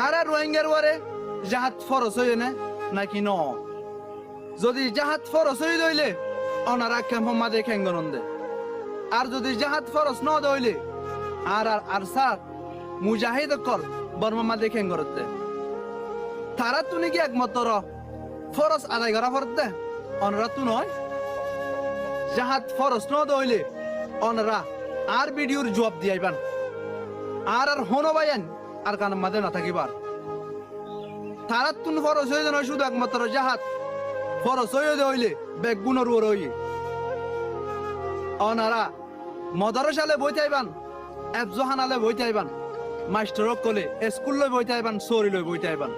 আর রোহিঙ্গার ওয়ারে জাহাজ ফরস হইয়ে না নাকি ন যদি জাহাজ ফরস হয়ে দইলে অনারা ক্যাম্প মাদে খেঙ্গনন্দে আর যদি জাহাজ ফরস ন দইলে আর আর আর স্যার মুজাহিদ কল বর্মা মাদে খেঙ্গরতে তারা তুনি কি একমাত্র ফরস আদায় করা ফরতে অনারা তু নয় জাহাজ ফরস ন দইলে অনারা আর ভিডিওর জবাব দিয়াইবান আর আর হনো বাইন আর কান মাদে না থাকিবার তারা তুন ফরস হয়ে নয় শুধু একমাত্র জাহাজ ফরস হয়ে হইলে বেগুনের ওর হইয়ে অনারা মদরসালে বইতে আইবান এফজহানালে বইতে আইবান মাস্টার কলে স্কুল লই বইতে আইবান সরি লই বইতে আইবান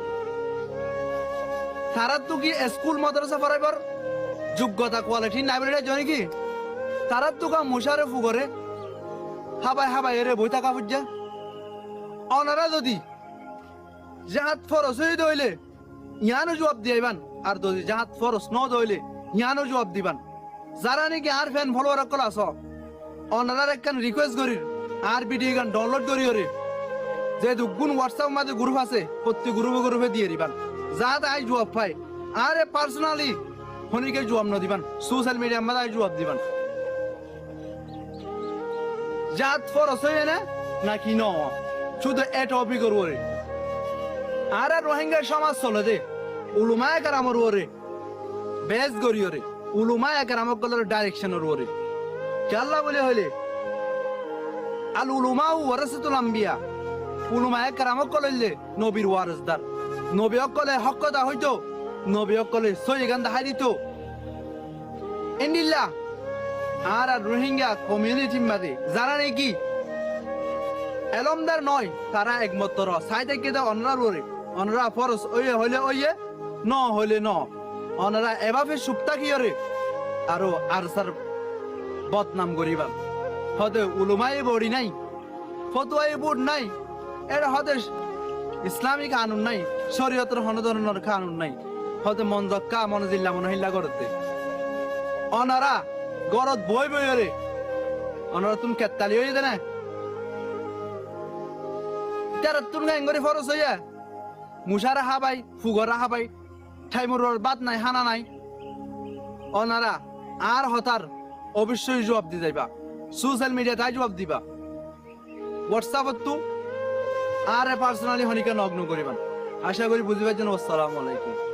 তারা তো কি স্কুল মাদ্রাসা পড়াইবার যোগ্যতা কোয়ালিটি নাই বলে জানি কি তারা তো কা মুশারে ফুগরে হাবাই হাবাই এরে বই থাকা বুঝা অনারা যদি জাহাজ ফরস হয়ে দইলে ইয়ানো জবাব দিয়াইবান আর যদি জাহাজ ফরস ন দইলে ইয়ানো জবাব দিবান যারা নাকি আর ফ্যান ফলোয়ার কল আস অনারার একখান রিকোয়েস্ট করি আর ভিডিও গান ডাউনলোড করি ওরে যে দুগুণ হোয়াটসঅ্যাপ মাঝে গ্রুপ আছে প্রত্যেক গ্রুপে দিয়ে দিবান যা তাই জবাব পাই আরে পার্সোনালি হনিকে জবাব ন দিবান সোশ্যাল মিডিয়া মাঝে জবাব দিবান জাত ফরস হয়ে না নাকি ন শুধু এ টপিক ওরে আর রোহিঙ্গা সমাজ চলে দে উলুমায় কারামর ওরে বেজ গরি ওরে উলুমায় কারামক গলের ডাইরেকশন ওরে কেল্লা বলে হইলে আল উলুমাউ ওয়ারাসাতুল আম্বিয়া উলুমায় কারামক গললে নবীর ওয়ারিসদার নবী অকলে হকদা হইতো নবী অকলে সইগান দাহাই দিত ইন্দিল্লাহ আর রোহিঙ্গা কমিউনিটি মাঝে যারা নাকি এলমদার নয় তারা একমাত্র সাইডে কেদা অনরার ওরে অনরা ফরস ওয়ে হইলে ওয়ে ন হইলে ন অনরা এভাবে সুপ্তা কি ওরে আরো আরসার বদনাম করিবা হদে উলুমাই বড়ি নাই ফতোয়াই বোর্ড নাই এর হদে ইসলামিক কানুন নাই শরীয়তের হনধরনের কানুন নাই হদে মন জক্কা মন জিল্লা মন হিল্লা করতে অনারা গরত বই বই ওরে অনারা তুমি কেতালি হয়ে দে না তারা তুমি গাঙ্গরি ফরস হইয়া মুসারা হাবাই ফুগরা হাবাই ঠাইমুর বাদ নাই হানা নাই অনারা আর হতার অবশ্যই জবাব দি যাইবা সোশ্যাল মিডিয়া তাই জবাব দিবা হোয়াটসঅ্যাপত তো আর পার্সোনালি হনিকা নগ্ন করিবা আশা করি বুঝিবার জন্য আসসালামু আলাইকুম।